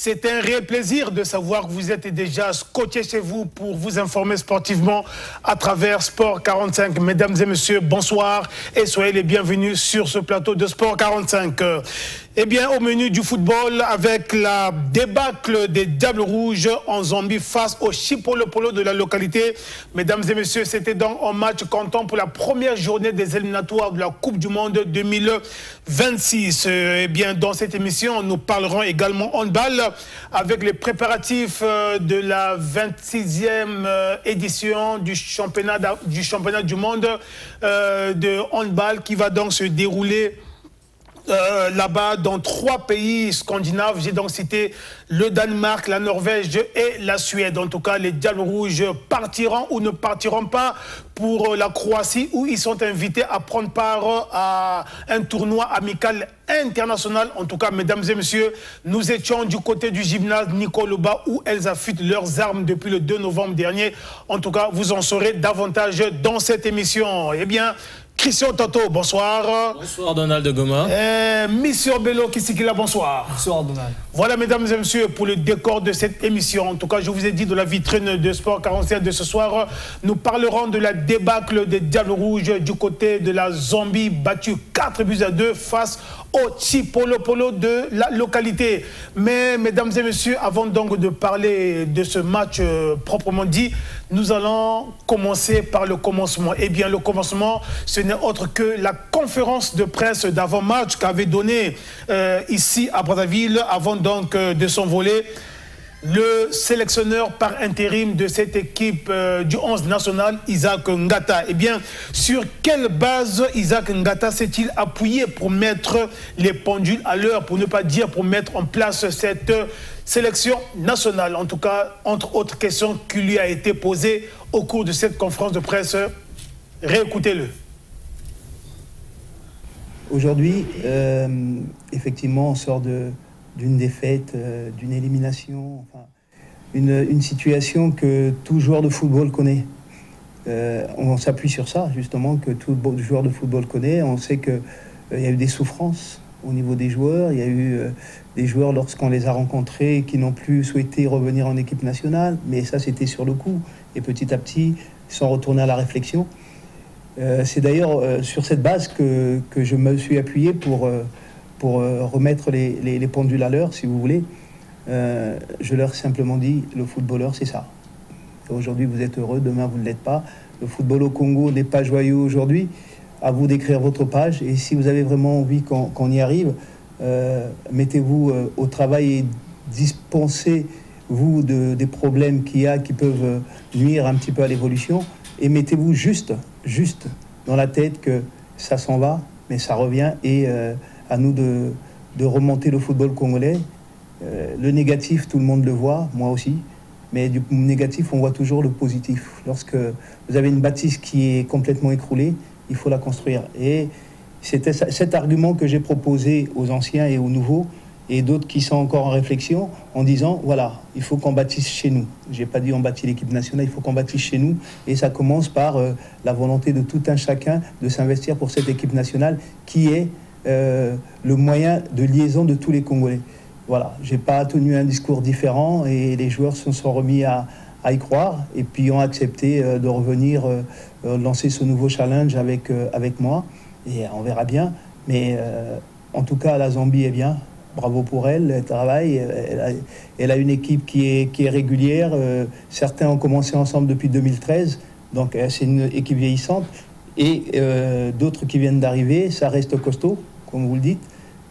C'est un réel plaisir de savoir que vous êtes déjà scotché chez vous pour vous informer sportivement à travers Sport 45. Mesdames et messieurs, bonsoir et soyez les bienvenus sur ce plateau de Sport 45. Eh bien, au menu du football, avec la débâcle des Diables Rouges en Zambie face au Chipolopolo de la localité. Mesdames et messieurs, c'était donc un match comptant pour la première journée des éliminatoires de la Coupe du Monde 2026. Eh bien, dans cette émission, nous parlerons également handball avec les préparatifs de la 26e édition du championnat du monde de handball qui va donc se dérouler là-bas dans 3 pays scandinaves. J'ai donc cité le Danemark, la Norvège et la Suède. En tout cas, les Diables Rouges partiront ou ne partiront pas pour la Croatie où ils sont invités à prendre part à un tournoi amical international. En tout cas, mesdames et messieurs, nous étions du côté du gymnase Nicoloba où elles affûtent leurs armes depuis le 2 novembre dernier. En tout cas, vous en saurez davantage dans cette émission. Eh bien, Christian Toto, bonsoir. Bonsoir Donald de Goma. Mission Bello Kisikila, bonsoir. Bonsoir Donald. Voilà mesdames et messieurs pour le décor de cette émission. En tout cas, je vous ai dit de la vitrine de Sport 47 de ce soir, nous parlerons de la débâcle des Diables Rouges du côté de la Zambie, battue 4-2 face au Chipolopolo de la localité. Mais mesdames et messieurs, avant donc de parler de ce match proprement dit, nous allons commencer par le commencement. Eh bien, le commencement, ce n'est autre que la conférence de presse d'avant-match qu'avait donnée ici à Brazzaville avant donc de s'envoler le sélectionneur par intérim de cette équipe du 11 national, Isaac Ngata. Eh bien, sur quelle base Isaac Ngata s'est-il appuyé pour mettre les pendules à l'heure, pour ne pas dire pour mettre en place cette sélection nationale? En tout cas, entre autres questions qui lui a été posées au cours de cette conférence de presse. Réécoutez-le. Aujourd'hui, effectivement, on sort d'une défaite, d'une élimination, enfin, une situation que tout joueur de football connaît. On s'appuie sur ça, justement, que tout joueur de football connaît. On sait qu'il y a eu des souffrances au niveau des joueurs. Il y a eu des joueurs, lorsqu'on les a rencontrés, qui n'ont plus souhaité revenir en équipe nationale. Mais ça, c'était sur le coup. Et petit à petit, ils sont retournés à la réflexion. C'est d'ailleurs sur cette base que je me suis appuyé pour remettre les pendules à l'heure, si vous voulez. Je leur ai simplement dit, le footballeur, c'est ça. Aujourd'hui, vous êtes heureux, demain, vous ne l'êtes pas. Le football au Congo n'est pas joyeux aujourd'hui. À vous d'écrire votre page. Et si vous avez vraiment envie qu'on y arrive, mettez-vous au travail et dispensez-vous des problèmes qu'il y a qui peuvent nuire un petit peu à l'évolution. Et mettez-vous juste dans la tête que ça s'en va, mais ça revient. Et à nous de remonter le football congolais. Le négatif, tout le monde le voit, moi aussi. Mais du négatif, on voit toujours le positif. Lorsque vous avez une bâtisse qui est complètement écroulée, il faut la construire. Et c'était cet argument que j'ai proposé aux anciens et aux nouveaux, et d'autres qui sont encore en réflexion, en disant, voilà, il faut qu'on bâtisse chez nous. Je n'ai pas dit on bâtit l'équipe nationale, il faut qu'on bâtisse chez nous. Et ça commence par la volonté de tout un chacun de s'investir pour cette équipe nationale qui est le moyen de liaison de tous les Congolais. Voilà, je n'ai pas tenu un discours différent et les joueurs se sont remis à y croire et puis ont accepté de revenir lancer ce nouveau challenge avec moi. Et on verra bien. Mais en tout cas, la Zambie est bien. Bravo pour elle, elle travaille. Elle a une équipe qui est régulière. Certains ont commencé ensemble depuis 2013. Donc c'est une équipe vieillissante. Et d'autres qui viennent d'arriver, ça reste costaud, comme vous le dites.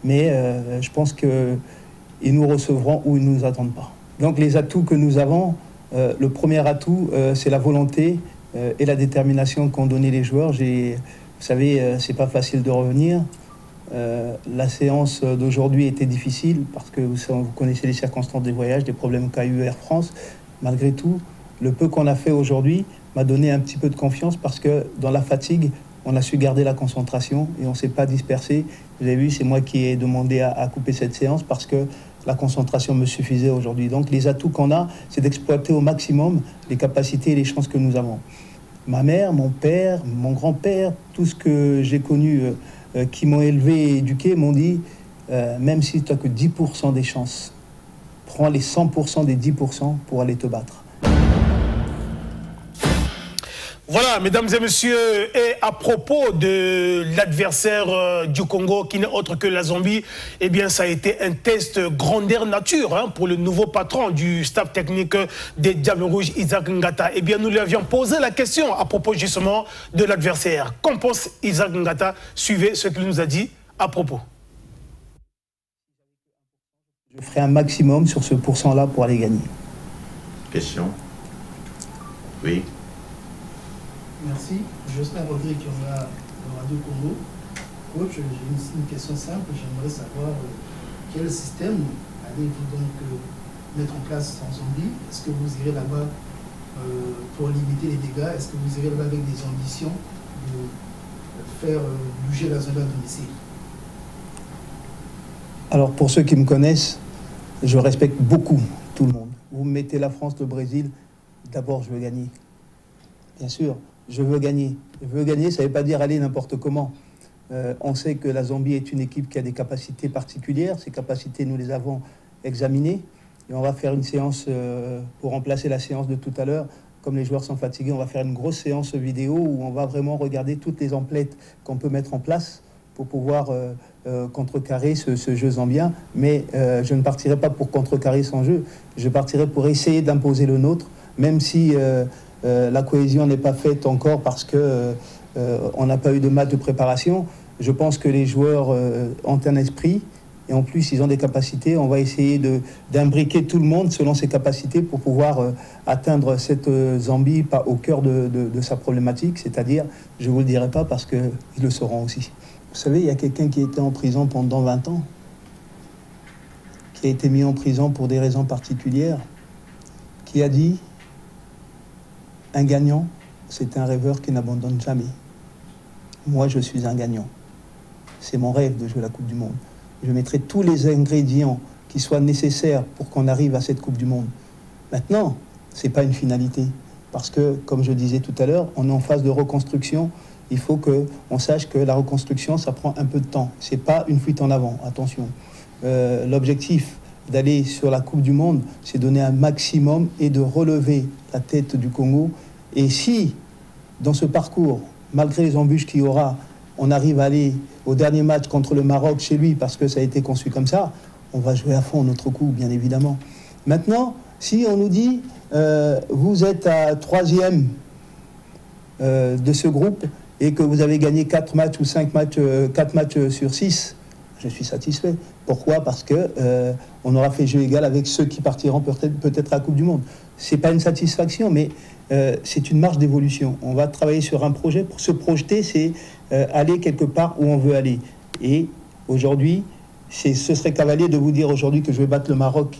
Mais je pense qu'ils nous recevront ou ils ne nous attendent pas. Donc les atouts que nous avons, le premier atout, c'est la volonté et la détermination qu'ont donné les joueurs. Vous savez, c'est pas facile de revenir. La séance d'aujourd'hui était difficile parce que vous connaissez les circonstances des voyages, des problèmes qu'a eu Air France. Malgré tout, le peu qu'on a fait aujourd'hui m'a donné un petit peu de confiance parce que dans la fatigue, on a su garder la concentration et on ne s'est pas dispersé. Vous avez vu, c'est moi qui ai demandé à couper cette séance parce que la concentration me suffisait aujourd'hui. Donc les atouts qu'on a, c'est d'exploiter au maximum les capacités et les chances que nous avons. Ma mère, mon père, mon grand-père, tout ce que j'ai connu qui m'ont élevé et éduqué m'ont dit même si tu n'as que 10% des chances, prends les 100% des 10% pour aller te battre. Voilà, mesdames et messieurs, et à propos de l'adversaire du Congo, qui n'est autre que la Zambie, eh bien, ça a été un test grandeur nature pour le nouveau patron du staff technique des Diables Rouges, Isaac Ngata. Eh bien, nous lui avions posé la question à propos justement de l'adversaire. Qu'en pense Isaac Ngata? Suivez ce qu'il nous a dit à propos. Je ferai un maximum sur ce pourcent-là pour aller gagner. Question? Oui. Merci. Jocelyn Rodrigue, qui est là de Radio Congo. Coach, j'ai une question simple. J'aimerais savoir quel système allez-vous donc mettre en place en Zambie? Est-ce que vous irez là-bas pour limiter les dégâts? Est-ce que vous irez là-bas avec des ambitions de faire bouger la Zambie à domicile? Alors, pour ceux qui me connaissent, je respecte beaucoup tout le monde. Vous me mettez la France, le Brésil, d'abord, je veux gagner. Bien sûr. Je veux gagner. Je veux gagner, ça ne veut pas dire aller n'importe comment. On sait que la Zambie est une équipe qui a des capacités particulières. Ces capacités, nous les avons examinées. Et on va faire une séance pour remplacer la séance de tout à l'heure. Comme les joueurs sont fatigués, on va faire une grosse séance vidéo où on va vraiment regarder toutes les emplettes qu'on peut mettre en place pour pouvoir contrecarrer ce jeu zambien. Mais je ne partirai pas pour contrecarrer son jeu. Je partirai pour essayer d'imposer le nôtre, même si... la cohésion n'est pas faite encore parce qu'on n'a pas eu de match de préparation. Je pense que les joueurs ont un esprit et en plus ils ont des capacités. On va essayer d'imbriquer tout le monde selon ses capacités pour pouvoir atteindre cette Zambie pas au cœur de sa problématique, c'est-à-dire, je ne vous le dirai pas parce qu'ils le sauront aussi. Vous savez, il y a quelqu'un qui était en prison pendant 20 ans, qui a été mis en prison pour des raisons particulières, qui a dit: un gagnant, c'est un rêveur qui n'abandonne jamais. Moi, je suis un gagnant. C'est mon rêve de jouer la Coupe du Monde. Je mettrai tous les ingrédients qui soient nécessaires pour qu'on arrive à cette Coupe du Monde. Maintenant, ce n'est pas une finalité. Parce que, comme je disais tout à l'heure, on est en phase de reconstruction. Il faut qu'on sache que la reconstruction, ça prend un peu de temps. Ce n'est pas une fuite en avant, attention. L'objectif d'aller sur la Coupe du Monde, c'est donner un maximum et de relever la tête du Congo. Et si, dans ce parcours, malgré les embûches qu'il y aura, on arrive à aller au dernier match contre le Maroc chez lui, parce que ça a été conçu comme ça, on va jouer à fond notre coup, bien évidemment. Maintenant, si on nous dit, vous êtes à 3e de ce groupe, et que vous avez gagné 4 matchs ou 5 matchs, 4 matchs sur 6, je suis satisfait. Pourquoi? Parce que on aura fait jeu égal avec ceux qui partiront peut-être à la Coupe du Monde. C'est pas une satisfaction, mais c'est une marge d'évolution. On va travailler sur un projet. Pour se projeter, c'est aller quelque part où on veut aller. Et aujourd'hui, ce serait cavalier de vous dire aujourd'hui que je vais battre le Maroc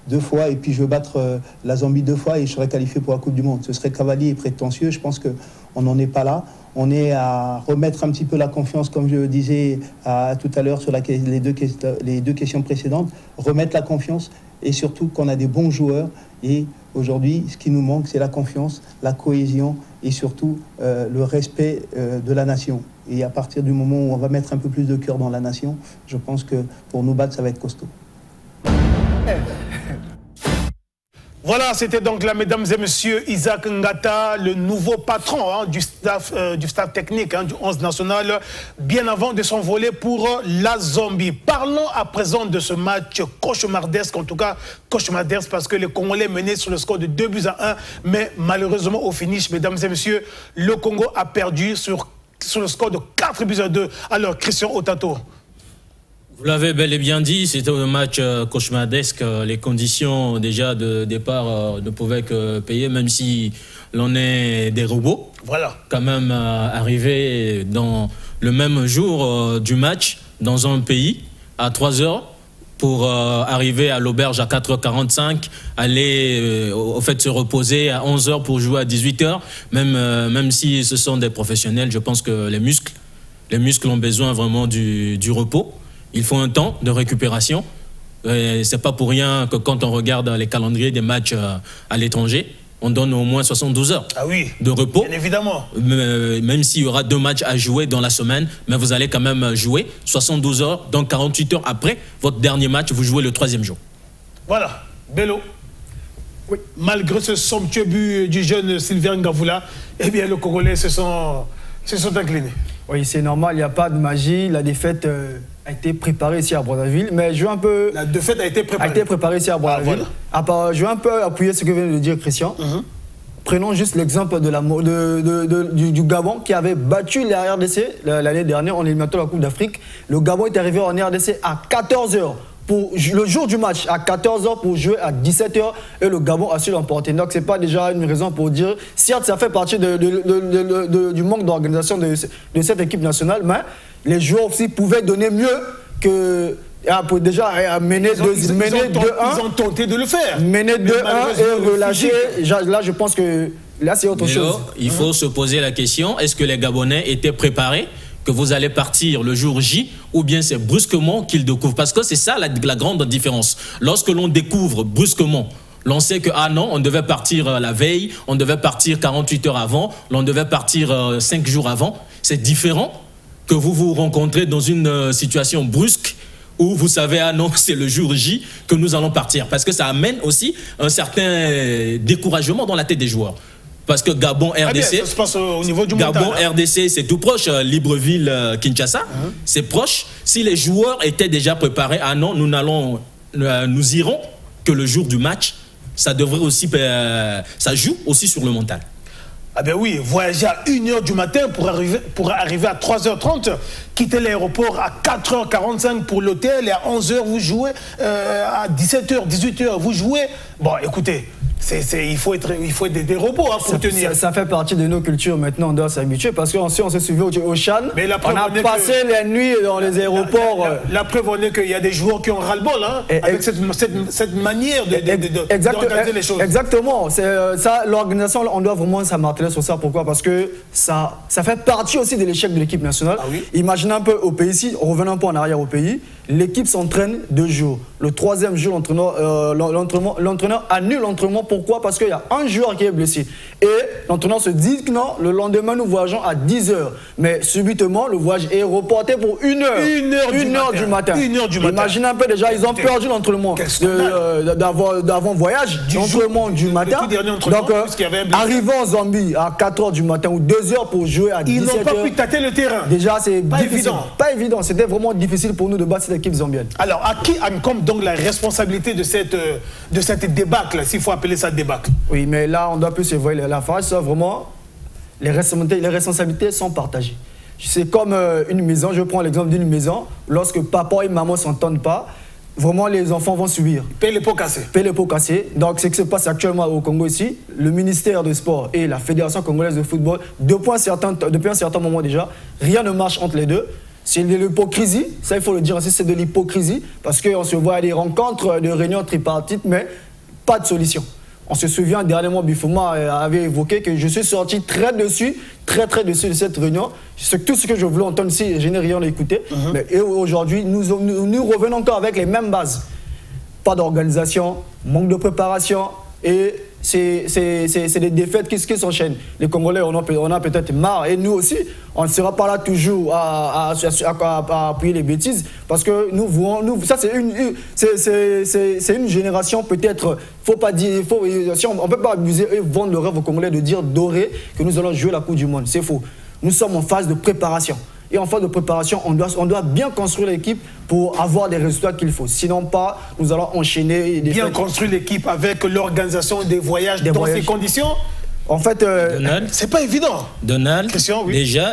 2 fois et puis je vais battre la Zambie 2 fois et je serai qualifié pour la Coupe du Monde. Ce serait cavalier et prétentieux. Je pense qu'on n'en est pas là. On est à remettre un petit peu la confiance, comme je disais tout à l'heure sur les deux questions précédentes, remettre la confiance et surtout qu'on a des bons joueurs. Et aujourd'hui, ce qui nous manque, c'est la confiance, la cohésion et surtout le respect de la nation. Et à partir du moment où on va mettre un peu plus de cœur dans la nation, je pense que pour nous battre, ça va être costaud. Voilà, c'était donc là, mesdames et messieurs, Isaac Ngata, le nouveau patron du staff technique du 11 national, bien avant de s'envoler pour la Zambie. Parlons à présent de ce match cauchemardesque, en tout cas cauchemardesque, parce que les Congolais menaient sur le score de 2-1, mais malheureusement au finish, mesdames et messieurs, le Congo a perdu sur le score de 4-2. Alors, Christian Otato. Vous l'avez bel et bien dit, c'était un match cauchemardesque. Les conditions déjà de départ ne pouvaient que payer, même si l'on est des robots. Voilà. Quand même arrivé dans le même jour du match, dans un pays, à 3 heures, pour arriver à l'auberge à 4h45, aller au fait se reposer à 11h pour jouer à 18h. Même si ce sont des professionnels, je pense que les muscles ont besoin vraiment du repos. Il faut un temps de récupération. C'est pas pour rien que quand on regarde les calendriers des matchs à l'étranger, on donne au moins 72 heures de repos. Bien évidemment. Même s'il y aura 2 matchs à jouer dans la semaine, mais vous allez quand même jouer 72 heures. Donc 48 heures après votre dernier match, vous jouez le 3e jour. Voilà. Bello. Oui. Malgré ce somptueux but du jeune Sylvain Ngavoula, eh bien, les Congolais se sont inclinés. Oui, c'est normal, il n'y a pas de magie. La défaite a été préparée ici à Brazzaville. Mais je veux un peu... La défaite a été préparée. A été préparée ici à Brazzaville. Je veux un peu appuyer ce que vient de dire Christian. Prenons juste l'exemple du Gabon qui avait battu la RDC l'année dernière en éliminatoire de la Coupe d'Afrique. Le Gabon est arrivé en RDC à 14h. Le jour du match, à 14h pour jouer à 17h et le Gabon a su l'emporter. Donc, ce n'est pas déjà une raison pour dire, certes, ça fait partie du manque d'organisation de cette équipe nationale, mais les joueurs aussi pouvaient donner mieux que. Pour déjà mener 2-1. Ils ont tenté de le faire. Mener 2-1 et relâcher. Là, je pense que là, c'est autre chose. Il faut se poser la question, est-ce que les Gabonais étaient préparés que vous allez partir le jour J ou bien c'est brusquement qu'ils découvrent? Parce que c'est ça la grande différence. Lorsque l'on découvre brusquement, l'on sait que, ah non, on devait partir la veille, on devait partir 48 heures avant, l'on devait partir 5 jours avant. C'est différent que vous vous rencontrez dans une situation brusque où vous savez, ah non, c'est le jour J que nous allons partir. Parce que ça amène aussi un certain découragement dans la tête des joueurs. Parce que Gabon, RDC, ça se passe au niveau du Gabon, mental, RDC, c'est tout proche. Libreville, Kinshasa, c'est proche. Si les joueurs étaient déjà préparés, ah non, nous irons que le jour du match, ça devrait aussi, ça joue aussi sur le mental. Ah ben oui, voyager à 1h du matin pour arriver à 3h30, quitter l'aéroport à 4h45 pour l'hôtel et à 11h vous jouez, à 17h, 18h vous jouez. Bon, écoutez, il faut des repos pour tenir. Ça fait partie de nos cultures maintenant, on doit s'habituer parce qu'on se souvient au Chan, on a passé les nuits dans les aéroports. La preuve en est qu'il y a des joueurs qui ont ras-le-bol avec cette manière d'organiser les choses. Exactement, ça, l'organisation, on doit vraiment s'amortir sur ça. Pourquoi? Parce que ça fait partie aussi de l'échec de l'équipe nationale. Ah oui? Imaginez un peu au pays ici, revenons un peu en arrière au pays, l'équipe s'entraîne 2 jours. Le 3e jour, l'entraîneur annule l'entraînement. Pourquoi? Parce qu'il y a un joueur qui est blessé. Et l'entraîneur se dit que non, le lendemain, nous voyageons à 10h. Mais subitement, le voyage est reporté pour 1h. 1h du matin. Imaginez un peu déjà, ils ont perdu l'entraînement d'avant-voyage, l'entraînement du matin. Donc, arrivant en Zambie à 4h du matin ou 2h pour jouer à 17h. Ils n'ont pas pu tâter le terrain. Déjà, c'est difficile. Pas évident. C'était vraiment difficile pour nous de battre cette équipe zambienne. Alors, à qui incombe donc la responsabilité de cette débâcle, s'il faut appeler ça débâcle? Oui, mais là, on doit plus se voir la face. Vraiment, les responsabilités sont partagées. C'est comme une maison. Je prends l'exemple d'une maison. Lorsque papa et maman ne s'entendent pas, vraiment, les enfants vont subir. Paye les pots cassés. Paye les pots cassés. Donc, ce qui se passe actuellement au Congo ici, le ministère des Sports et la Fédération congolaise de football, depuis un certain moment déjà, rien ne marche entre les deux. C'est de l'hypocrisie, ça il faut le dire aussi, c'est de l'hypocrisie, parce qu'on se voit à des rencontres, des réunions tripartites, mais pas de solution. On se souvient, dernièrement, Bifouma avait évoqué que je suis sorti très dessus de cette réunion. Tout ce que je voulais entendre ici, je n'ai rien écouté. Mais aujourd'hui, nous revenons encore avec les mêmes bases. Pas d'organisation, manque de préparation et c'est des défaites qui s'enchaînent. Les Congolais, on a peut-être marre. Et nous aussi, on ne sera pas là toujours à appuyer les bêtises. Parce que ça, c'est une génération peut-être, faut pas dire, on ne peut pas abuser et vendre le rêve aux Congolais de dire doré que nous allons jouer la Coupe du Monde. C'est faux. Nous sommes en phase de préparation. Et en phase de préparation, on doit bien construire l'équipe pour avoir des résultats qu'il faut. Sinon pas, nous allons enchaîner. Bien construire l'équipe avec l'organisation des voyages dans ces conditions. En fait, c'est pas évident. Donald, Christian, oui. Déjà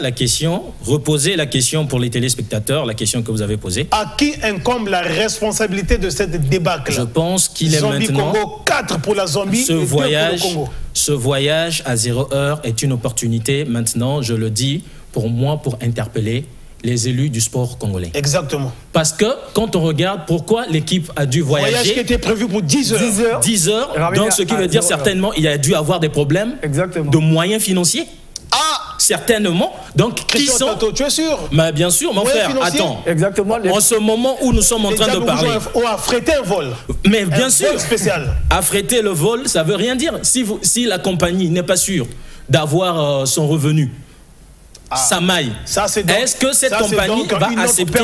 reposez la question pour les téléspectateurs, la question que vous avez posée. À qui incombe la responsabilité de cette débâcle? Je pense qu'il est maintenant... Congo, 4 pour la Zambie et 2 pour le Congo. Ce voyage à 0 heure est une opportunité maintenant, je le dis, pour moi, pour interpeller les élus du sport congolais. Exactement. Parce que quand on regarde pourquoi l'équipe a dû voyager... Voyage qui était prévu pour 10 heures. 10 heures, donc ce qui veut dire certainement il a dû avoir des problèmes de moyens financiers. Ah, certainement. Donc, Christian, qui sont... Tato, tu es sûr? Mais bien sûr, mon frère, attends. Exactement. En ce moment où nous sommes en train de parler... On a affrété un vol. Mais bien sûr. Vol spécial. Affréter le vol, ça veut rien dire. Si la compagnie n'est pas sûre d'avoir son revenu, Samaï. Est-ce que cette compagnie va accepter?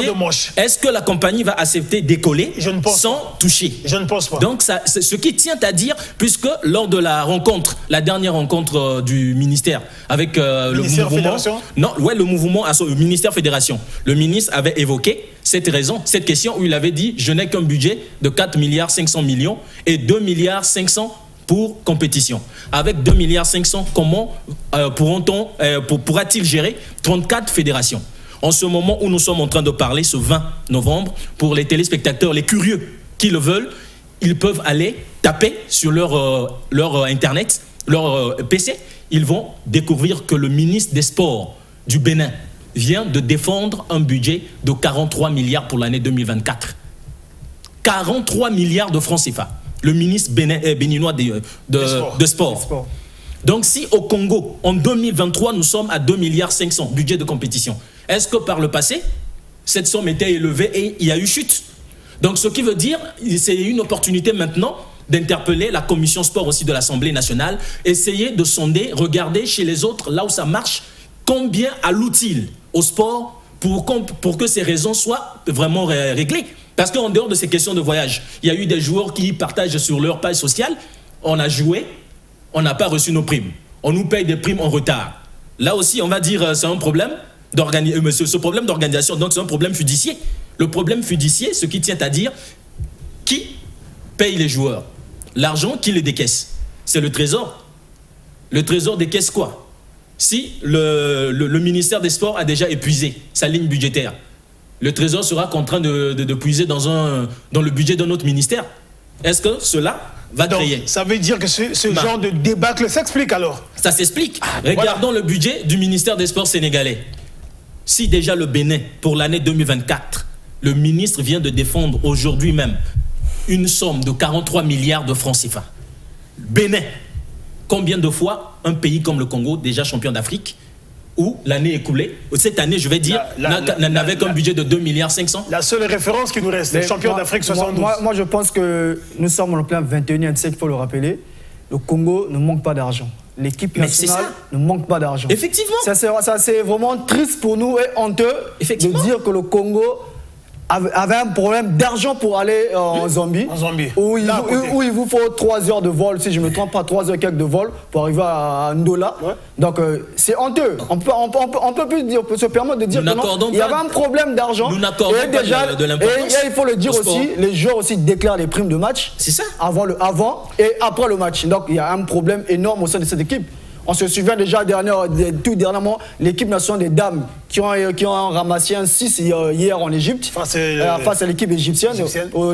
Est-ce que la compagnie va accepter d'écoler sans toucher? Je ne pense pas. Donc c'est ce qui tient à dire, puisque lors de la rencontre, la dernière rencontre du ministère avec le ministère mouvement, Fédération, le mouvement, le ministère Fédération, le ministre avait évoqué cette raison, cette question où il avait dit: je n'ai qu'un budget de 4 milliards 500 millions et 2 milliards 500 pour compétition. Avec 2 milliards 500, comment pourra-t-il gérer 34 fédérations? En ce moment où nous sommes en train de parler, ce 20 novembre, pour les téléspectateurs, les curieux qui le veulent, ils peuvent aller taper sur leur Internet, leur PC. Ils vont découvrir que le ministre des Sports du Bénin vient de défendre un budget de 43 milliards pour l'année 2024. 43 milliards de francs CFA. Le ministre béninois de sport. Donc si au Congo, en 2023, nous sommes à 2 milliards 500 budget de compétition, est-ce que par le passé, cette somme était élevée et il y a eu chute? Donc ce qui veut dire, c'est une opportunité maintenant d'interpeller la commission sport aussi de l'Assemblée nationale, essayer de sonder, regarder chez les autres, là où ça marche, combien alloue-t-il au sport pour que ces raisons soient vraiment réglées. Parce qu'en dehors de ces questions de voyage, il y a eu des joueurs qui partagent sur leur page sociale: on a joué, on n'a pas reçu nos primes. On nous paye des primes en retard. Là aussi, on va dire c'est un problème ce problème d'organisation, donc c'est un problème judiciaire. Le problème judiciaire, ce qui tient à dire, qui paye les joueurs? L'argent qui les décaisse, c'est le Trésor. Le Trésor décaisse quoi? Si le ministère des Sports a déjà épuisé sa ligne budgétaire, le Trésor sera contraint de puiser dans le budget d'un autre ministère. Est-ce que cela va créer? Ça veut dire que ce genre de débâcle s'explique alors? Ça s'explique. Regardons le budget du ministère des Sports sénégalais. Si déjà le Bénin, pour l'année 2024, le ministre vient de défendre aujourd'hui même une somme de 43 milliards de francs CFA. Bénin, combien de fois un pays comme le Congo, déjà champion d'Afrique, où l'année écoulée, cette année, je vais dire, n'avait qu'un budget de 2 milliards 500. La seule référence qui nous reste, le champion d'Afrique 72. Moi, je pense que nous sommes en plein 21e siècle, il faut le rappeler. Le Congo ne manque pas d'argent. L'équipe nationale ne manque pas d'argent. Effectivement. Ça, c'est vraiment triste pour nous et honteux de dire que le Congo avait un problème d'argent pour aller en Zambie. Où il vous faut 3 heures de vol, si je ne me trompe pas, 3 heures quelques de vol pour arriver à Ndola. Ouais. Donc c'est honteux. On peut plus dire, on peut se permettre de dire qu'il y avait un problème d'argent. Nous n'accordons pas de l'importance. Et il faut le dire aussi, les joueurs aussi déclarent les primes de match. C'est ça. Avant et après le match. Donc il y a un problème énorme au sein de cette équipe. On se souvient déjà tout dernièrement, l'équipe nationale des dames qui ont ramassé un 6 hier en Égypte face à l'équipe égyptienne au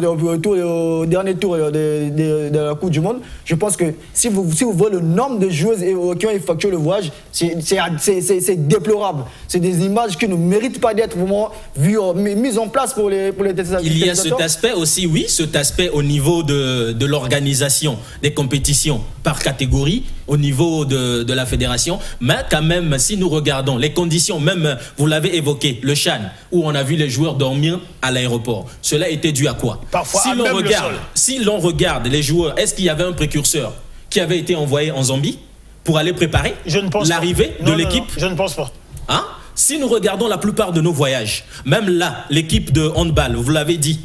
dernier tour de la Coupe du Monde. Je pense que si vous voyez le nombre de joueuses qui ont effectué le voyage, c'est déplorable. C'est des images qui ne méritent pas d'être vraiment mises en place pour les téléspectateurs. Il y a cet aspect aussi, oui, cet aspect au niveau de l'organisation des compétitions par catégorie, au niveau de la fédération, mais quand même, si nous regardons les conditions, même, vous l'avez évoqué, le Chan, où on a vu les joueurs dormir à l'aéroport, cela était dû à quoi? Parfois, si l'on regarde les joueurs, est-ce qu'il y avait un précurseur qui avait été envoyé en Zambie pour aller préparer l'arrivée de l'équipe? Je ne pense pas. Hein? Si nous regardons la plupart de nos voyages, même là, l'équipe de handball, vous l'avez dit,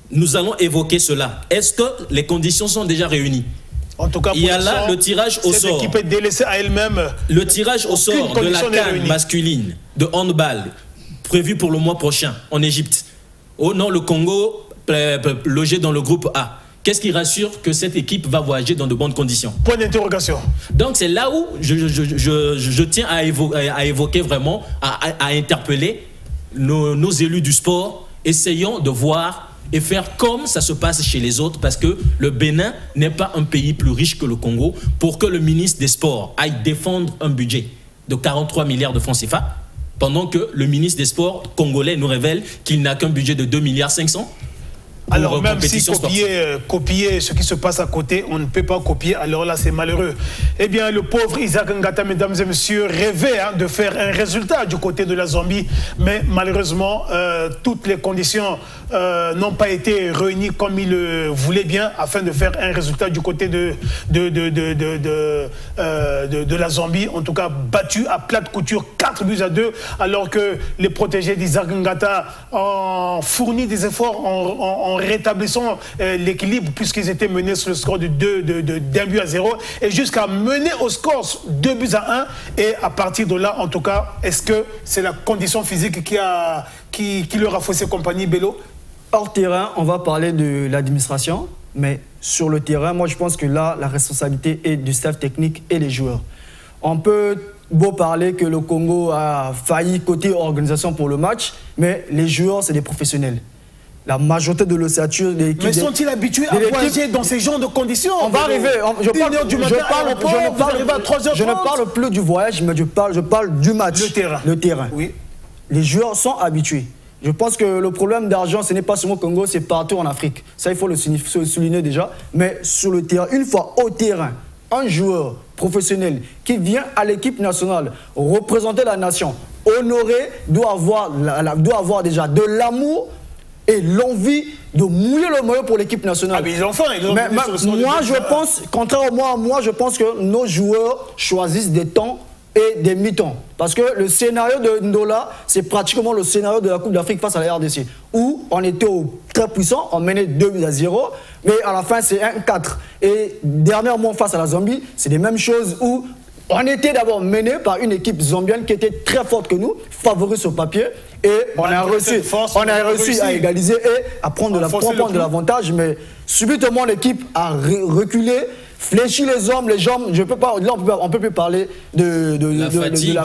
nous allons évoquer cela. Est-ce que les conditions sont déjà réunies? En tout cas, il y a là le tirage au sort. Cette équipe est délaissée à elle-même. Le tirage au sort de la CAN masculine de handball prévu pour le mois prochain en Égypte. Oh non, le Congo logé dans le groupe A. Qu'est-ce qui rassure que cette équipe va voyager dans de bonnes conditions? Point d'interrogation. Donc c'est là où je tiens à évoquer vraiment, à interpeller nos élus du sport. Essayons de voir et faire comme ça se passe chez les autres, parce que le Bénin n'est pas un pays plus riche que le Congo pour que le ministre des Sports aille défendre un budget de 43 milliards de francs CFA, pendant que le ministre des Sports congolais nous révèle qu'il n'a qu'un budget de 2 milliards 500. Alors même si copier ce qui se passe à côté, on ne peut pas copier, alors là c'est malheureux. Eh bien le pauvre Isaac Ngata, mesdames et messieurs, rêvait de faire un résultat du côté de la Zambie, mais malheureusement toutes les conditions n'ont pas été réunies comme il le voulait bien afin de faire un résultat du côté de la Zambie, en tout cas battu à plate couture 4-2 alors que les protégés d'Isaac Ngata ont fourni des efforts en rétablissant l'équilibre puisqu'ils étaient menés sur le score de 1-0 et jusqu'à mener au score 2-1 et à partir de là en tout cas est-ce que c'est la condition physique qui leur a faussé compagnie, Bello? Hors terrain, on va parler de l'administration, mais sur le terrain, moi je pense que là la responsabilité est du staff technique et des joueurs. On peut beau parler que le Congo a failli côté organisation pour le match, mais les joueurs c'est des professionnels. La majorité de l'ossature des équipes. Mais sont-ils habitués à voyager dans ces genres de conditions? On va arriver. Je ne parle plus du voyage, mais je parle du match. Le terrain. Oui. Les joueurs sont habitués. Je pense que le problème d'argent, ce n'est pas seulement au Congo, c'est partout en Afrique. Ça, il faut le souligner déjà. Mais sur le terrain, une fois au terrain, un joueur professionnel qui vient à l'équipe nationale représenter la nation, honoré, doit avoir déjà de l'amour et l'envie de mouiller le maillot pour l'équipe nationale. Ah mais ils ont faim. Moi, je pense, contrairement à moi, je pense que nos joueurs choisissent des temps et des mi-temps. Parce que le scénario de Ndola, c'est pratiquement le scénario de la Coupe d'Afrique face à la RDC, où on était très puissant, on menait 2-0, mais à la fin, c'est 1-4. Et dernièrement, face à la Zambie, c'est les mêmes choses où on était d'abord mené par une équipe zambienne qui était très forte que nous, favori sur papier, et on a réussi à égaliser et à prendre de l'avantage, mais subitement l'équipe a reculé, fléchi les hommes, les jambes. Je peux pas, là on peut plus parler de la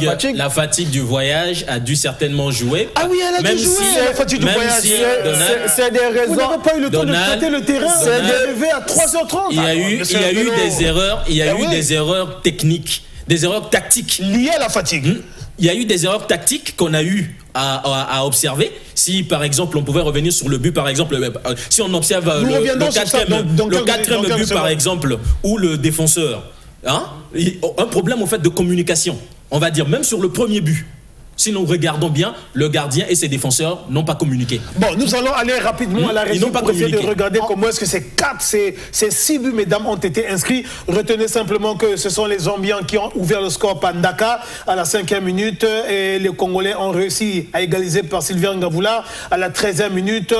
fatigue. La fatigue du voyage a dû certainement jouer. Ah oui, elle a dû jouer, la fatigue du voyage. C'est des raisons. Vous n'avez pas eu le temps de traiter le terrain. C'est arrivé à 3h30. Il y a eu des erreurs, des erreurs techniques, des erreurs tactiques liées à la fatigue. Il y a eu des erreurs tactiques qu'on a eu à observer. Si par exemple on pouvait revenir sur le but, par exemple, si on observe le quatrième but par exemple, où le défenseur, un problème au fait de communication, on va dire même sur le premier but. Si nous regardons bien, le gardien et ses défenseurs n'ont pas communiqué. Bon, nous allons aller rapidement à la régie pour essayer de regarder comment est-ce que ces 6 buts, mesdames, ont été inscrits. Retenez simplement que ce sont les Zambiens qui ont ouvert le score par Ndaka à la 5e minute et les Congolais ont réussi à égaliser par Sylvain Ngavoula à la 13e minute.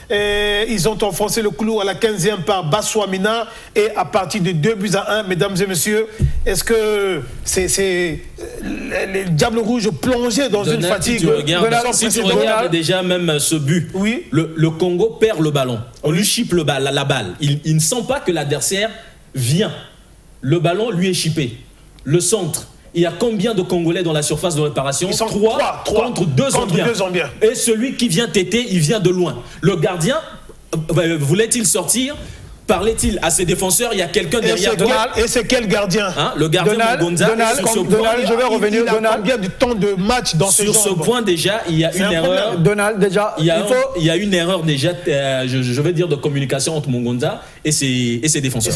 Et ils ont enfoncé le clou à la 15e par Bassouamina et à partir de 2-1, mesdames et messieurs, est-ce que c'est les Diables Rouges plongés dans une fatigue? Si tu regardes déjà même ce but, oui. le Congo perd le ballon. On lui chippe la balle. Il ne sent pas que l'adversaire vient. Le ballon lui est chippé. Le centre. Il y a combien de Congolais dans la surface de réparation? 3 contre 2 Zambiens. Et celui qui vient téter, il vient de loin. Le gardien, voulait-il sortir? Parlait-il à ses défenseurs? Il y a quelqu'un derrière toi. Et c'est quel gardien? Le gardien Mugonza. Je vais revenir. Il a combien de temps de match dans ce Sur ce point déjà, il y a une erreur. Il y a une erreur déjà, je vais dire, de communication entre Mugonza et ses défenseurs.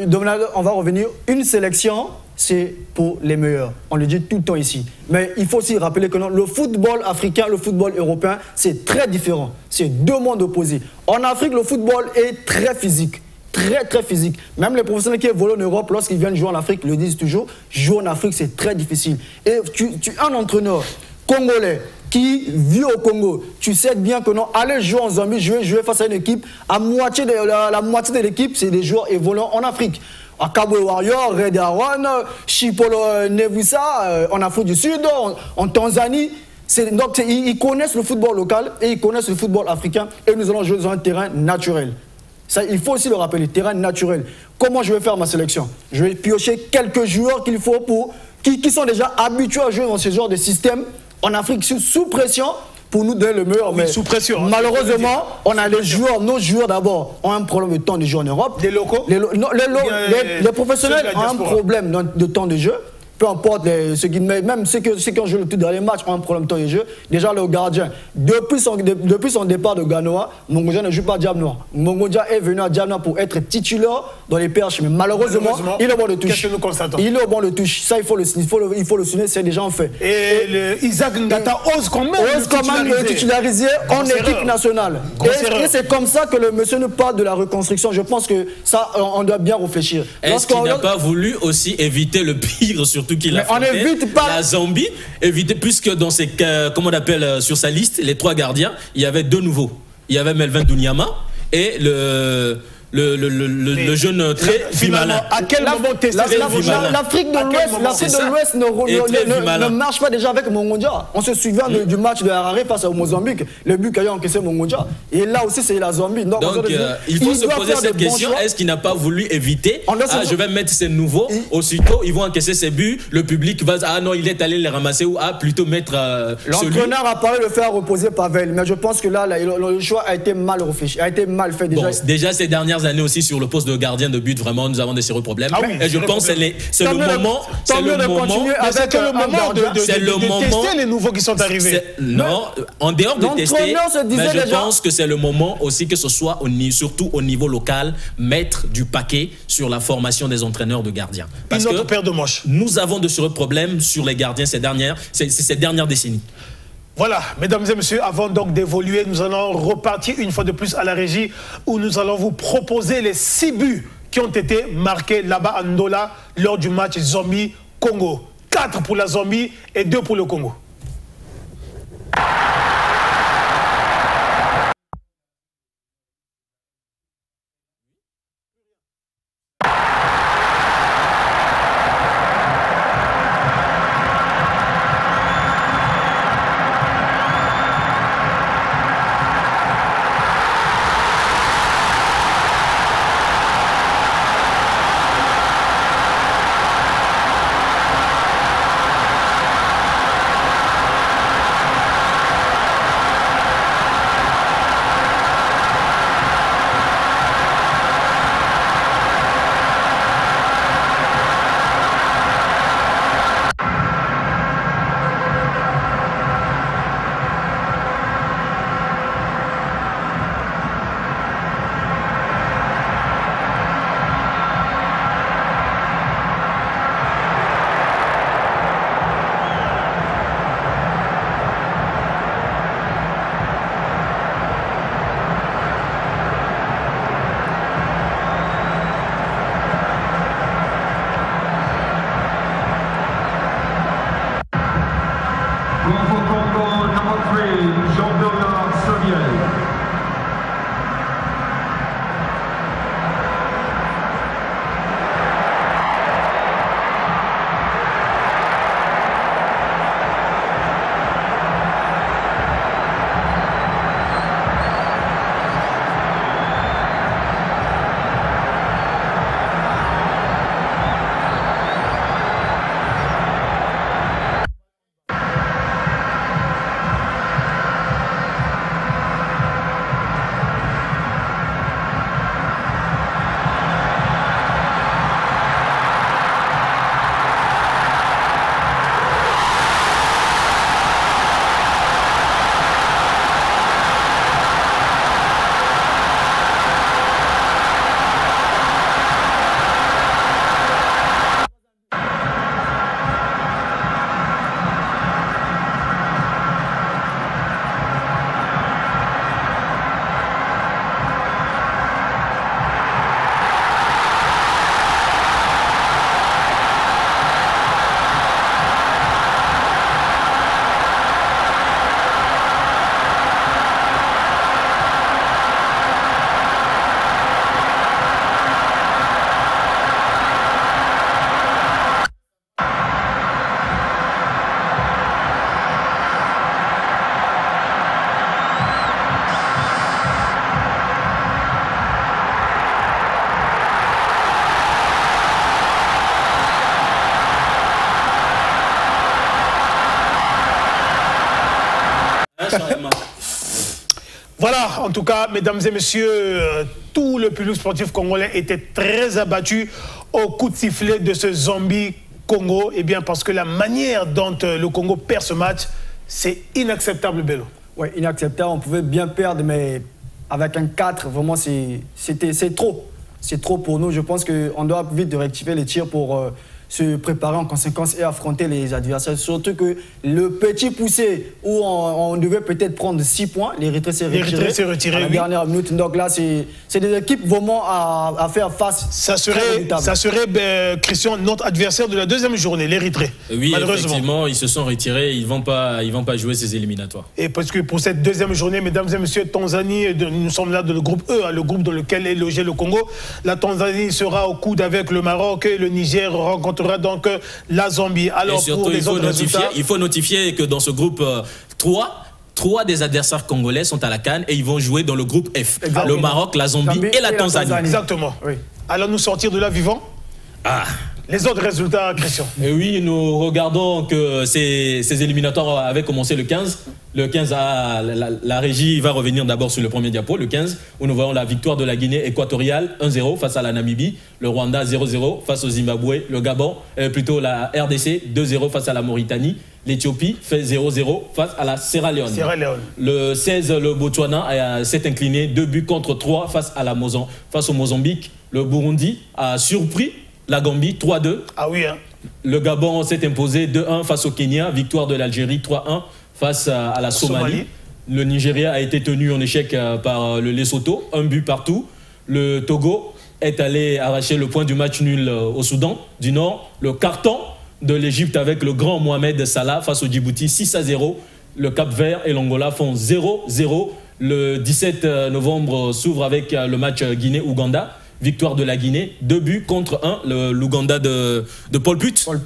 Donald, on va revenir. Une sélection, c'est pour les meilleurs. On le dit tout le temps ici. Mais il faut aussi rappeler que le football africain, le football européen, c'est très différent. C'est deux mondes opposés. En Afrique, le football est très physique. Très, très physique. Même les professionnels qui évoluent en Europe, lorsqu'ils viennent jouer en Afrique, le disent toujours, jouer en Afrique, c'est très difficile. Et tu as un entraîneur congolais qui vit au Congo, tu sais bien que non, aller jouer en Zambie, jouer face à une équipe, la moitié de l'équipe, c'est des joueurs évoluant en Afrique. À Cabo Warrior, Red Aaron, Chipolo Nevusa, en Afrique du Sud, en Tanzanie. Donc ils connaissent le football local et ils connaissent le football africain et nous allons jouer dans un terrain naturel. Ça, il faut aussi le rappeler, terrain naturel. Comment je vais faire ma sélection? Je vais piocher quelques joueurs qu'il faut qui sont déjà habitués à jouer dans ce genre de système en Afrique sous pression pour nous donner le meilleur. Mais sous pression. Malheureusement, on a les joueurs, nos joueurs d'abord ont un problème de temps de jeu en Europe. Les locaux? Les professionnels ont un problème de temps de jeu. peu importe ceux qui même ceux qui ont joué le tout dernier match ont un problème de temps de jeu. Déjà le gardien, depuis son départ de Ganoa, Mongondia ne joue pas à Diable Noir. Mongondia est venu à Diable Noir pour être titulaire dans les PH, mais malheureusement il est au banc de touche. Qu'est-ce que nous constatons? Il est au banc de touche. Ça il faut le souligner, c'est déjà en fait. Et Isaac Ngata ose quand même le titulariser en équipe nationale. Et c'est comme ça que le monsieur nous parle de la reconstruction. Je pense que ça, on doit bien réfléchir. Est-ce qu'il n'a pas voulu aussi éviter le pire, surtout qu'il a fait la Zambie, éviter, puisque dans ses, comment on appelle, sur sa liste, les 3 gardiens, il y avait 2 nouveaux. Il y avait Melvin Dunyama et le jeune très Vimala. À quel moment l'Afrique de l'Ouest ne marche pas déjà avec Mongondia. On se souvient du match de Harare face au Mozambique, le but qu'a encaissé Mongondia. Et là aussi, c'est la Zambie. Donc il faut se poser cette question, est-ce qu'il n'a pas voulu éviter je vais mettre ces nouveaux, aussitôt ils vont encaisser ces buts, le public va dire, ah non, il est allé les ramasser, ou plutôt mettre l'entraîneur a parlé de faire reposer Pavel, mais je pense que là, le choix a été mal réfléchi, a été mal fait déjà. Déjà ces dernières années aussi sur le poste de gardien de but, vraiment nous avons des sérieux problèmes. Et je pense que c'est le moment de tester les nouveaux qui sont arrivés. Non, en dehors de tester, mais je pense que c'est le moment aussi que ce soit surtout au niveau local, mettre du paquet sur la formation des entraîneurs de gardiens. Parce que nous avons de sérieux problèmes sur les gardiens ces dernières décennies. Voilà, mesdames et messieurs, avant donc d'évoluer, nous allons repartir une fois de plus à la régie où nous allons vous proposer les 6 buts qui ont été marqués là-bas à Ndola lors du match Zambie-Congo. 4 pour la Zambie et 2 pour le Congo. Voilà, en tout cas, mesdames et messieurs, tout le public sportif congolais était très abattu au coup de sifflet de ce Zambie Congo, eh bien parce que la manière dont le Congo perd ce match, c'est inacceptable, Bello. Oui, inacceptable. On pouvait bien perdre, mais avec un 4, vraiment, c'est trop. C'est trop pour nous. Je pense qu'on doit vite rectifier les tirs pour se préparer en conséquence et affronter les adversaires. Surtout que le petit poussé où on devait peut-être prendre 6 points, l'Érythrée s'est retiré à la dernière minute. Donc là, c'est des équipes vraiment à faire face. Ça serait Christian, notre adversaire de la deuxième journée, l'Érythrée. Oui, effectivement, ils se sont retirés. Ils vont pas jouer ces éliminatoires. Et parce que pour cette deuxième journée, mesdames et messieurs, Tanzanie, nous sommes là dans le groupe E, le groupe dans lequel est logé le Congo. La Tanzanie sera au coude avec le Maroc et le Niger rencontrera donc la Zambie. Alors, et surtout, pour les autres résultats, il faut notifier que dans ce groupe 3 des adversaires congolais sont à la CAN et ils vont jouer dans le groupe F. Exactement. Le Maroc, la Zambie et la Tanzanie. Exactement. Oui. Allons-nous sortir de là vivant? Les autres résultats, Christian? Et oui, nous regardons que ces éliminatoires avaient commencé le 15. Le 15, la régie va revenir d'abord sur le premier diapo, le 15, où nous voyons la victoire de la Guinée équatoriale 1-0 face à la Namibie, le Rwanda 0-0 face au Zimbabwe, le Gabon, plutôt la RDC 2-0 face à la Mauritanie, l'Éthiopie fait 0-0 face à la Sierra Leone. Le 16, le Botswana s'est incliné 2-3 face au Mozambique. Le Burundi a surpris la Gambie 3-2. Ah oui, hein. Le Gabon s'est imposé 2-1 face au Kenya, victoire de l'Algérie 3-1 face à la Somalie. Le Nigeria a été tenu en échec par le Lesotho, 1 but partout. Le Togo est allé arracher le point du match nul au Soudan du Nord. Le carton de l'Égypte avec le grand Mohamed Salah face au Djibouti 6-0. Le Cap-Vert et l'Angola font 0-0. Le 17 novembre s'ouvre avec le match Guinée-Ouganda. Victoire de la Guinée, 2-1 l'Ouganda de Paul Put. Paul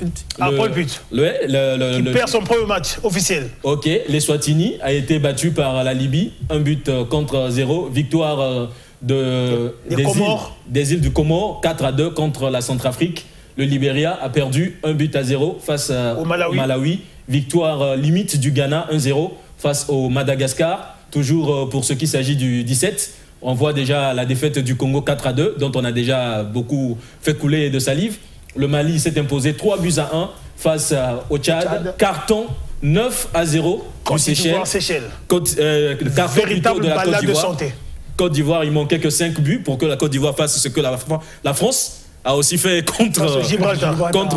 Put. Qui perd son premier match officiel. Ok, l'Eswatini a été battu par la Libye, 1-0. Victoire des îles du Comore, 4-2 contre la Centrafrique. Le Libéria a perdu 1-0 face au Malawi. Victoire limite du Ghana, 1-0 face au Madagascar. Toujours pour ce qui s'agit du 17. On voit déjà la défaite du Congo 4-2, dont on a déjà beaucoup fait couler de salive. Le Mali s'est imposé 3-1 face au Tchad. Carton 9-0 du Seychelles. Véritable de la Côte d'Ivoire. Côte d'Ivoire, il manquait que 5 buts pour que la Côte d'Ivoire fasse ce que la France a aussi fait contre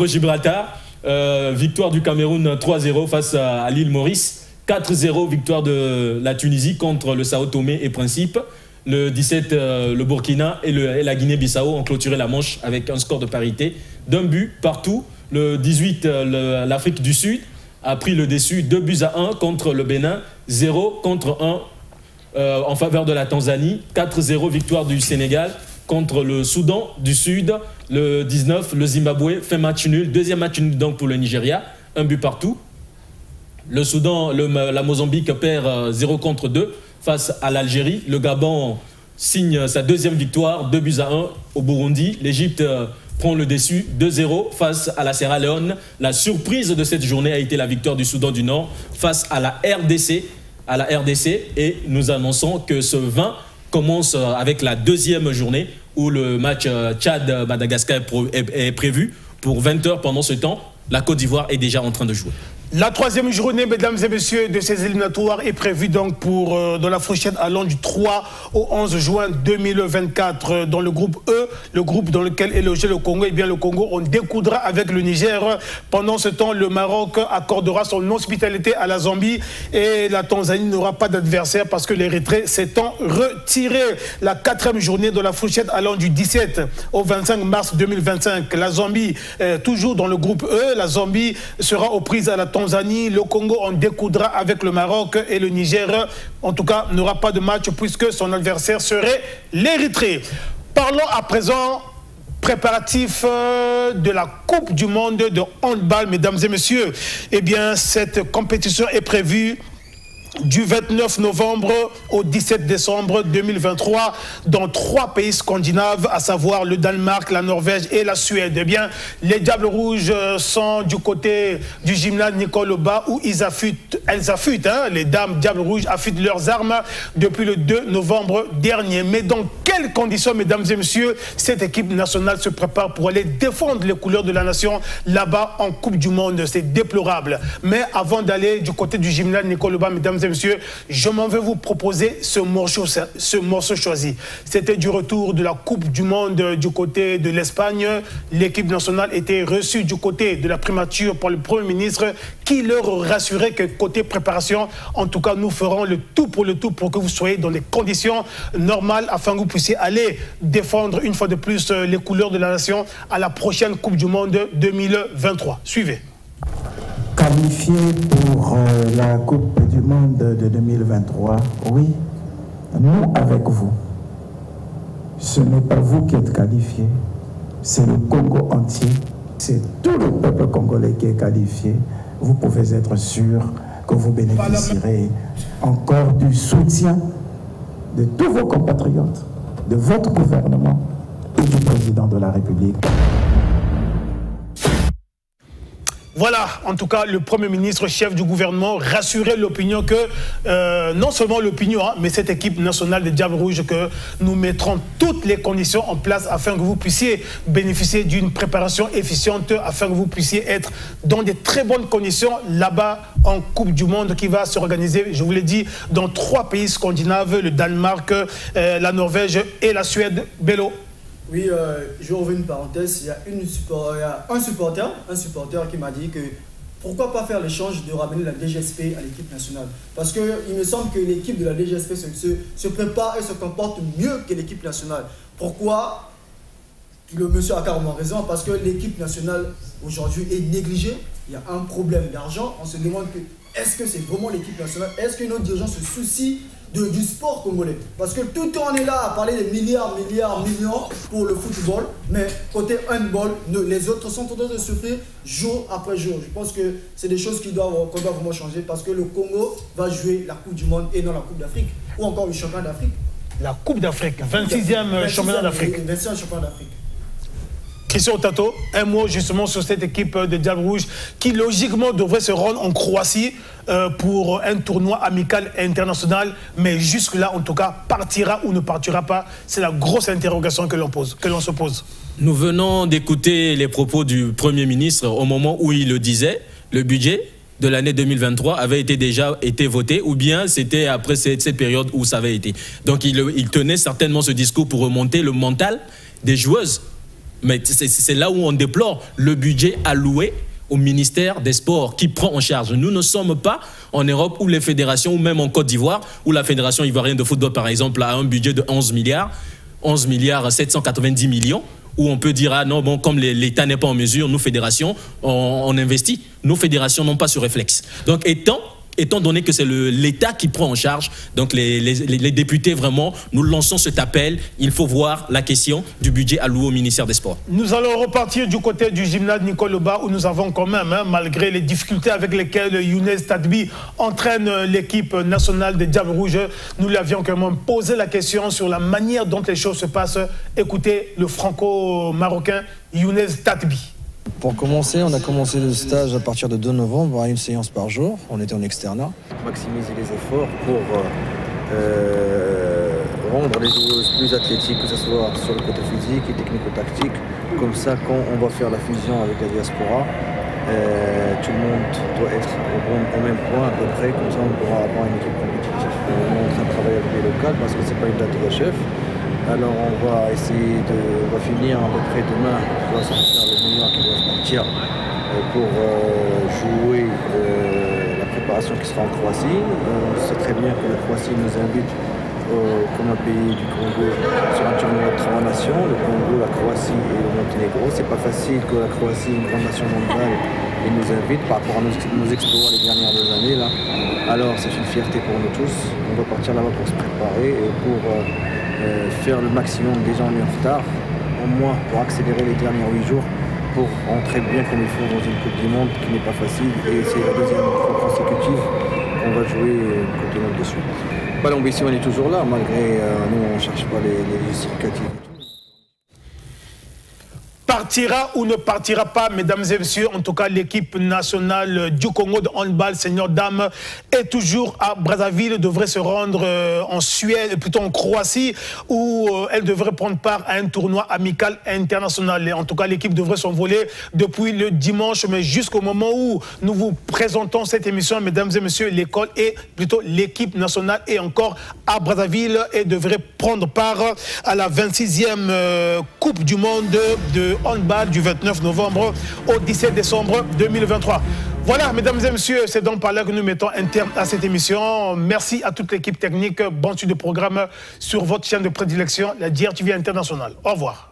Gibraltar. Victoire du Cameroun 3-0 face à l'île Maurice. 4-0 victoire de la Tunisie contre le Sao Tomé et Principe. Le 17, le Burkina et la Guinée-Bissau ont clôturé la manche avec un score de parité d'un but partout. Le 18, l'Afrique du Sud a pris le dessus 2-1 contre le Bénin, 0-1 en faveur de la Tanzanie, 4-0 victoire du Sénégal contre le Soudan du Sud. Le 19, le Zimbabwe fait match nul, deuxième match nul donc pour le Nigeria, 1 but partout. Le Soudan, la Mozambique perd 0-2 face à l'Algérie. Le Gabon signe sa deuxième victoire, 2-1 au Burundi. L'Égypte prend le dessus, 2-0 face à la Sierra Leone. La surprise de cette journée a été la victoire du Soudan du Nord face à la RDC. Et nous annonçons que ce 20 commence avec la deuxième journée où le match Tchad-Madagascar est prévu pour 20 h. Pendant ce temps, la Côte d'Ivoire est déjà en train de jouer. La troisième journée, mesdames et messieurs, de ces éliminatoires est prévue donc dans la fourchette allant du 3 au 11 juin 2024 dans le groupe E, le groupe dans lequel est logé le Congo. Eh bien, le Congo, on découdra avec le Niger. Pendant ce temps, le Maroc accordera son hospitalité à la Zambie et la Tanzanie n'aura pas d'adversaire parce que l'Érythrée s'étant retiré. La quatrième journée de la fourchette allant du 17 au 25 mars 2025. La Zambie, toujours dans le groupe E, la Zambie sera aux prises à la Tanzanie. Le Congo en découdra avec le Maroc et le Niger, en tout cas, n'aura pas de match puisque son adversaire serait l'Érythrée. Parlons à présent préparatifs de la Coupe du Monde de handball, mesdames et messieurs. Eh bien, cette compétition est prévue du 29 novembre au 17 décembre 2023 dans 3 pays scandinaves, à savoir le Danemark, la Norvège et la Suède. Eh bien, les Diables Rouges sont du côté du gymnase Nicole Auba où elles affûtent, les dames Diables Rouges affûtent leurs armes depuis le 2 novembre dernier. Mais dans quelles conditions, mesdames et messieurs, cette équipe nationale se prépare pour aller défendre les couleurs de la nation là-bas en Coupe du Monde. C'est déplorable. Mais avant d'aller du côté du gymnase Nicole Loba, mesdames et messieurs, je m'en vais vous proposer ce morceau choisi. C'était du retour de la Coupe du Monde du côté de l'Espagne. L'équipe nationale était reçue du côté de la primature par le Premier ministre qui leur rassurait que côté préparation, en tout cas, nous ferons le tout pour que vous soyez dans les conditions normales afin que vous puissiez aller défendre une fois de plus les couleurs de la nation à la prochaine Coupe du Monde 2023. Suivez. Qualifié pour la Coupe du Monde de 2023, oui, nous avec vous. Ce n'est pas vous qui êtes qualifié, c'est le Congo entier, c'est tout le peuple congolais qui est qualifié. Vous pouvez être sûr que vous bénéficierez encore du soutien de tous vos compatriotes, de votre gouvernement et du président de la République. Voilà, en tout cas, le Premier ministre, chef du gouvernement, rassurait l'opinion que, non seulement l'opinion, hein, mais cette équipe nationale des Diables Rouges, que nous mettrons toutes les conditions en place afin que vous puissiez bénéficier d'une préparation efficiente, afin que vous puissiez être dans de très bonnes conditions là-bas en Coupe du Monde qui va s'organiser, je vous l'ai dit, dans 3 pays scandinaves, le Danemark, la Norvège et la Suède. Bello. Oui, je reviens une parenthèse. Il y a un supporter qui m'a dit que pourquoi pas faire l'échange de ramener la DGSP à l'équipe nationale. Parce qu'il me semble que l'équipe de la DGSP se prépare et se comporte mieux que l'équipe nationale. Pourquoi? Le monsieur a carrément raison, parce que l'équipe nationale aujourd'hui est négligée. Il y a un problème d'argent. On se demande est-ce que c'est vraiment l'équipe nationale? Est-ce que nos dirigeants se soucient du sport congolais? Parce que tout le temps on est là à parler des milliards, millions pour le football, mais côté handball, les autres sont en train de souffrir jour après jour. Je pense que c'est des choses qu'on doit vraiment changer, parce que le Congo va jouer la Coupe du Monde et non la Coupe d'Afrique, ou encore le championnat d'Afrique. La Coupe d'Afrique, 26e championnat d'Afrique. 26e championnat d'Afrique. Christian Tato, un mot justement sur cette équipe de Diables Rouges qui logiquement devrait se rendre en Croatie pour un tournoi amical international, mais jusque-là, en tout cas, partira ou ne partira pas, c'est la grosse interrogation que l'on se pose. Nous venons d'écouter les propos du Premier ministre au moment où il le disait, le budget de l'année 2023 avait déjà été voté, ou bien c'était après cette période où ça avait été. Donc il tenait certainement ce discours pour remonter le mental des joueuses. Mais c'est là où on déplore le budget alloué au ministère des Sports qui prend en charge. Nous ne sommes pas en Europe où les fédérations, ou même en Côte d'Ivoire, où la Fédération ivoirienne de football, par exemple, a un budget de 11 milliards 790 millions, où on peut dire, ah non, bon, comme l'État n'est pas en mesure, nous, fédérations, on investit. Nos fédérations n'ont pas ce réflexe. Donc, étant donné que c'est l'État qui prend en charge, donc les députés, vraiment, nous lançons cet appel. Il faut voir la question du budget alloué au ministère des Sports. Nous allons repartir du côté du gymnase Nicole Loba, où nous avons quand même, malgré les difficultés avec lesquelles Younes Tadbi entraîne l'équipe nationale des Diables Rouges, nous lui avions quand même posé la question sur la manière dont les choses se passent. Écoutez le franco-marocain Younes Tadbi. Pour commencer, on a commencé le stage à partir de 2 novembre à une séance par jour. On était en externat. Maximiser les efforts pour rendre les joueuses plus athlétiques, que ce soit sur le côté physique et technico-tactique. Comme ça, quand on va faire la fusion avec la diaspora, tout le monde doit être au même point à peu près. Comme ça, on pourra avoir une équipe compétitive. On est en train de travailler avec les locales parce que ce n'est pas une date de chef. Alors on va essayer on va finir à peu près demain, on va sortir les meilleurs qui doivent partir pour jouer la préparation qui sera en Croatie. On sait très bien que la Croatie nous invite comme un pays du Congo sur un tournoi de 3 nations, le Congo, la Croatie et le Monténégro. C'est pas facile que la Croatie, une grande nation mondiale, nous invite par rapport à nos exploits les dernières années là. Alors c'est une fierté pour nous tous. On va partir là-bas pour se préparer et pour faire le maximum. Déjà on est en retard, au moins pour accélérer les derniers 8 jours pour rentrer bien comme il faut dans une Coupe du Monde qui n'est pas facile, et c'est la 2e fois consécutive qu'on va jouer une Coupe du Monde dessus. L'ambition elle est toujours là, malgré nous on ne cherche pas les justificatifs. Partira ou ne partira pas, mesdames et messieurs, en tout cas l'équipe nationale du Congo de handball senior dames est toujours à Brazzaville, devrait se rendre en Suède, plutôt en Croatie, où elle devrait prendre part à un tournoi amical international. Et en tout cas l'équipe devrait s'envoler depuis le dimanche, mais jusqu'au moment où nous vous présentons cette émission, mesdames et messieurs, l'école et plutôt l'équipe nationale est encore à Brazzaville et devrait prendre part à la 26e Coupe du Monde de handball du 29 novembre au 17 décembre 2023. Voilà, mesdames et messieurs, c'est donc par là que nous mettons un terme à cette émission. Merci à toute l'équipe technique. Bon suite de programme sur votre chaîne de prédilection, la DRTV Internationale. Au revoir.